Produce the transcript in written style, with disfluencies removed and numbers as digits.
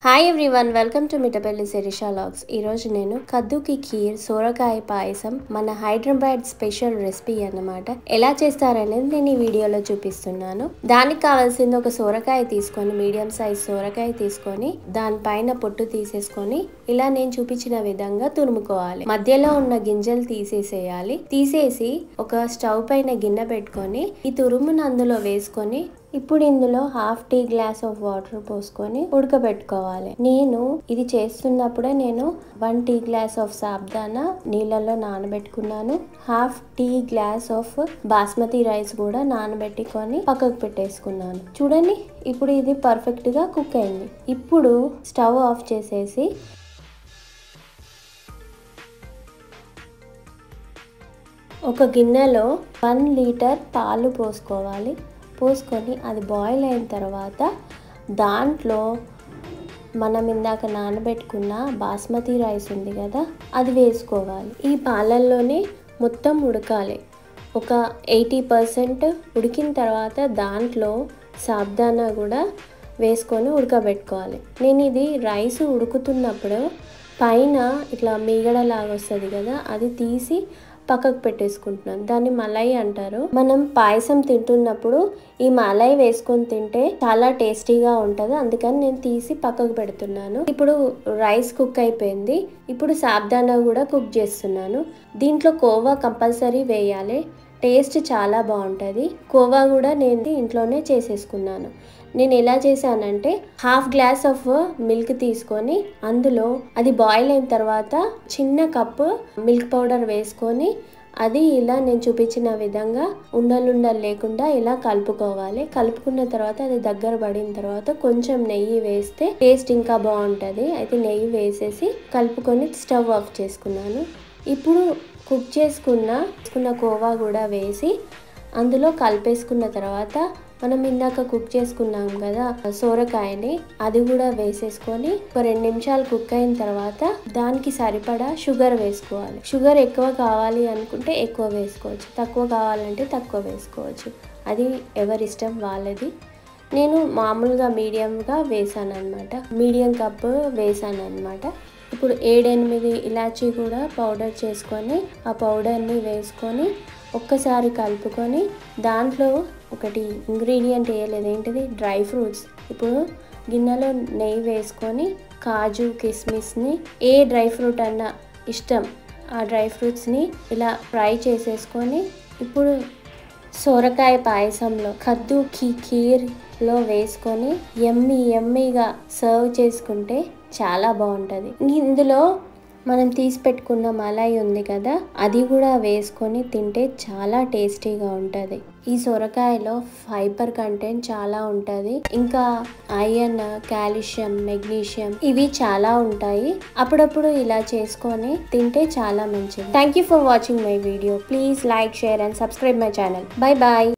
Hi everyone, welcome to Mittapalli Sirisha vlogs. ఈరోజు నేను కద్దుకి ఖీర్ సోరకాయ పాయసం మన హైదరాబాద్ స్పెషల్ రెసిపీ అన్నమాట. ఎలా చేస్తారనేది నేను ఈ వీడియోలో చూపిస్తున్నాను. దానికి కావాల్సింది ఒక సోరకాయ తీసుకొని, మీడియం సైజ్ సోరకాయ తీసుకొని దానిపైన పొట్టు తీసేసుకొని ఇలా నేను చూపించిన విధంగా తురుముకోవాలి. మధ్యలో ఉన్న గింజలు తీసేసేయాలి. తీసేసి ఒక స్టవ్ పైన గిన్నె పెట్టుకొని ఈ తురుమును అందులో వేసుకొని ఇప్పుడు ఇందులో half tea glass of water పోసుకొని ఉడకబెట్టుకోవాలి. నేను ఇది చేస్తున్నప్పుడే నేను 1 టీ గ్లాస్ ఆఫ్ సాబ్దానా నీళ్ళలో నానబెట్టుకున్నాను. Half tea glass of basmati rice కూడా నానబెట్టుకొని పక్కకు పెట్టేసుకున్నాను. చూడండి, ఇప్పుడు ఇది పర్ఫెక్ట్ గా కుక్ అయింది. ఇప్పుడు స్టవ్ ఆఫ్ చేసేసి ఒక గిన్నెలో 1 లీటర్ పాలు పోసుకోవాలి. పోసుకొని అది బాయిల్ అయిన తర్వాత దాంట్లో మనం ఇందాక నానబెట్టుకున్న బాస్మతి రైస్ ఉంది కదా, అది వేసుకోవాలి. ఈ పాలల్లోనే మొత్తం ఉడకాలి. ఒక 80% ఉడికిన తర్వాత దాంట్లో సాబ్దానా కూడా వేసుకొని ఉడకబెట్టుకోవాలి. నేను ఇది రైస్ ఉడుకుతున్నప్పుడు పైన ఇట్లా మీగడలాగా వస్తుంది కదా, అది తీసి పక్కకు పెట్టేసుకుంటున్నాను. దాన్ని మలై అంటారు. మనం పాయసం తింటున్నప్పుడు ఈ మలై వేసుకొని తింటే చాలా టేస్టీగా ఉంటుంది. అందుకని నేను తీసి పక్కకు పెడుతున్నాను. ఇప్పుడు రైస్ కుక్ అయిపోయింది. ఇప్పుడు సాబ్దానా కూడా కుక్ చేస్తున్నాను. దీంట్లో కోవా కంపల్సరీ వేయాలి. టేస్ట్ చాలా బాగుంటుంది. కోవా కూడా నేను ఇంట్లోనే చేసేసుకున్నాను. నేను ఎలా చేశానంటే హాఫ్ గ్లాస్ ఆఫ్ మిల్క్ తీసుకొని అందులో అది బాయిల్ అయిన తర్వాత చిన్న కప్పు మిల్క్ పౌడర్ వేసుకొని అది ఇలా నేను చూపించిన విధంగా ఉండలుండలు లేకుండా ఇలా కలుపుకోవాలి. కలుపుకున్న తర్వాత అది దగ్గర పడిన తర్వాత కొంచెం నెయ్యి వేస్తే టేస్ట్ ఇంకా బాగుంటుంది. అయితే నెయ్యి వేసేసి కలుపుకొని స్టవ్ ఆఫ్ చేసుకున్నాను. ఇప్పుడు కుక్ చేసుకున్న కోవా కూడా వేసి అందులో కలిపేసుకున్న తర్వాత మనం ఇందాక కుక్ చేసుకున్నాం కదా సోరకాయని, అది కూడా వేసేసుకొని ఒక 2 నిమిషాలు కుక్ అయిన తర్వాత దానికి సరిపడా షుగర్ వేసుకోవాలి. షుగర్ ఎక్కువ కావాలి అనుకుంటే ఎక్కువ వేసుకోవచ్చు, తక్కువ కావాలంటే తక్కువ వేసుకోవచ్చు. అది ఎవరిష్టం వాళ్ళది. నేను మామూలుగా మీడియంగా వేసాను అనమాట. మీడియం కప్పు వేసాను అనమాట. ఇప్పుడు 7-8 ఇలాచీ కూడా పౌడర్ చేసుకొని ఆ పౌడర్ని వేసుకొని ఒక్కసారి కలుపుకొని దాంట్లో ఒకటి ఇంగ్రీడియంట్ వేయలేదు, ఏంటిది డ్రై ఫ్రూట్స్. ఇప్పుడు గిన్నెలో నెయ్యి వేసుకొని కాజు కిస్మిస్ని ఏ డ్రై ఫ్రూట్ అన్నా ఇష్టం ఆ డ్రై ఫ్రూట్స్ని ఇలా ఫ్రై చేసేసుకొని ఇప్పుడు సోరకాయ పాయసంలో కద్దుకి ఖీర్లో వేసుకొని యమ్మీగా సర్వ్ చేసుకుంటే చాలా బాగుంటుంది. ఇందులో మనం తీసి పెట్టుకున్న మలై ఉంది కదా, అది కూడా వేసుకొని తింటే చాలా టేస్టీగా ఉంటుంది. ఈ సొరకాయలో ఫైబర్ కంటెంట్ చాలా ఉంటుంది. ఇంకా ఐరన్, కాల్షియం, మెగ్నీషియం ఇవి చాలా ఉంటాయి. అప్పుడప్పుడు ఇలా చేసుకొని తింటే చాలా మంచిది. Thank you for watching my video. Please like, share and subscribe my channel. Bye bye.